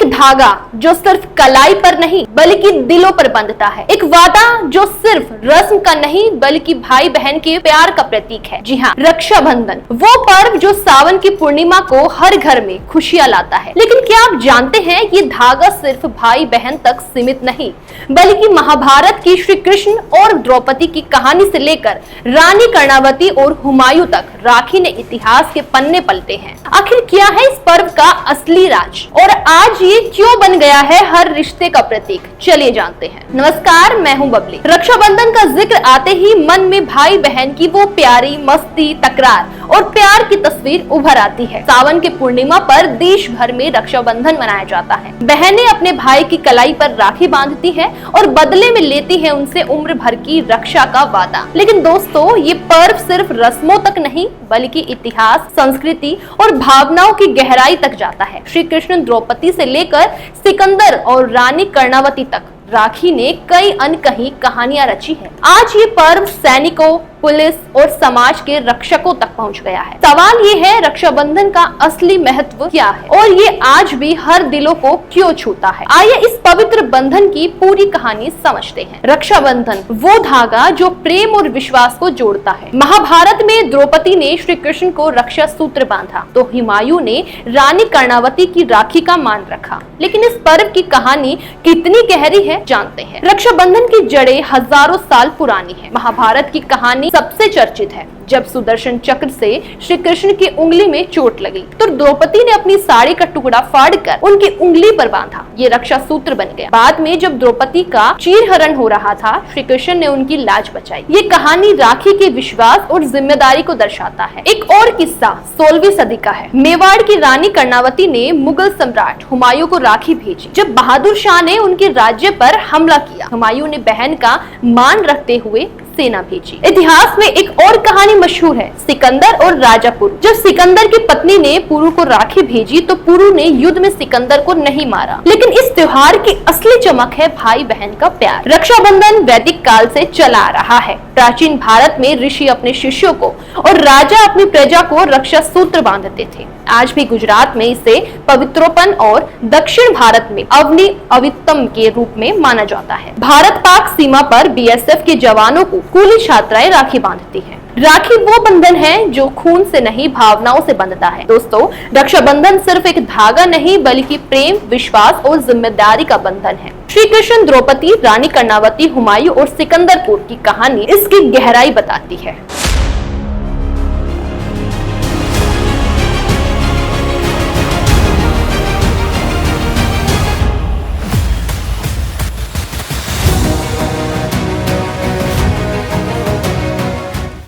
एक धागा जो सिर्फ कलाई पर नहीं बल्कि दिलों पर बंधता है। एक वादा जो सिर्फ रस्म का नहीं बल्कि भाई बहन के प्यार का प्रतीक है। जी हाँ, रक्षाबंधन, वो पर्व जो सावन की पूर्णिमा को हर घर में खुशियां लाता है। लेकिन क्या आप जानते हैं ये धागा सिर्फ भाई बहन तक सीमित नहीं बल्कि महाभारत की श्री कृष्ण और द्रौपदी की कहानी से लेकर रानी कर्णावती और हुमायूं तक राखी ने इतिहास के पन्ने पलटे हैं। आखिर क्या है इस पर्व का असली राज और आज ये क्यों बन गया है हर रिश्ते का प्रतीक? चलिए जानते हैं। नमस्कार, मैं हूं बबली। रक्षाबंधन का जिक्र आते ही मन में भाई बहन की वो प्यारी मस्ती, तकरार और प्यार की तस्वीर उभर आती है। सावन के पूर्णिमा पर देश भर में रक्षाबंधन मनाया जाता है। बहनें अपने भाई की कलाई पर राखी बांधती है और बदले में लेती है उनसे उम्र भर की रक्षा का वादा। लेकिन दोस्तों, ये पर्व सिर्फ रस्मों तक नहीं बल्कि इतिहास, संस्कृति और भावनाओं की गहराई तक जाता है। श्री कृष्ण द्रौपदी से लेकर सिकंदर और रानी कर्णावती तक राखी ने कई अनकही कहानियां रची है। आज ये पर्व सैनिकों, पुलिस और समाज के रक्षकों तक पहुंच गया है। सवाल ये है, रक्षाबंधन का असली महत्व क्या है और ये आज भी हर दिलों को क्यों छूता है? आइए इस पवित्र बंधन की पूरी कहानी समझते हैं। रक्षाबंधन वो धागा जो प्रेम और विश्वास को जोड़ता है। महाभारत में द्रौपदी ने श्री कृष्ण को रक्षा सूत्र बांधा तो हुमायूं ने रानी कर्णावती की राखी का मान रखा। लेकिन इस पर्व की कहानी कितनी गहरी है, जानते हैं। रक्षाबंधन की जड़ें हजारों साल पुरानी है। महाभारत की कहानी सबसे चर्चित है। जब सुदर्शन चक्र से श्री कृष्ण की उंगली में चोट लगी तो द्रौपदी ने अपनी साड़ी का टुकड़ा फाड़कर उनकी उंगली पर बांधा। ये रक्षा सूत्र बन गया। बाद में जब द्रौपदी का चीरहरण हो रहा था, श्री कृष्ण ने उनकी लाज बचाई। ये कहानी राखी के विश्वास और जिम्मेदारी को दर्शाता है। एक और किस्सा 16वीं सदी का है। मेवाड़ की रानी कर्णावती ने मुगल सम्राट हुमायूं को राखी भेजी। जब बहादुर शाह ने उनके राज्य पर हमला किया, हुमायूं ने बहन का मान रखते हुए सेना भेजी। इतिहास में एक और कहानी मशहूर है, सिकंदर और राजा पुरु। जब सिकंदर की पत्नी ने पुरु को राखी भेजी तो पुरु ने युद्ध में सिकंदर को नहीं मारा। लेकिन इस त्योहार की असली चमक है भाई बहन का प्यार। रक्षाबंधन वैदिक काल से चला आ रहा है। प्राचीन भारत में ऋषि अपने शिष्यों को और राजा अपनी प्रजा को रक्षा सूत्र बांधते थे। आज भी गुजरात में इसे पवित्रोपन और दक्षिण भारत में अवनी अवितम के रूप में माना जाता है। भारत पाक सीमा पर बीएसएफ के जवानों को स्कूली छात्राएं राखी बांधती हैं। राखी वो बंधन है जो खून से नहीं भावनाओं से बंधता है। दोस्तों, रक्षाबंधन सिर्फ एक धागा नहीं बल्कि प्रेम, विश्वास और जिम्मेदारी का बंधन है। श्री कृष्ण, द्रौपदी, रानी कर्णावती, हुमायूं और सिकंदरपुर की कहानी इसकी गहराई बताती है।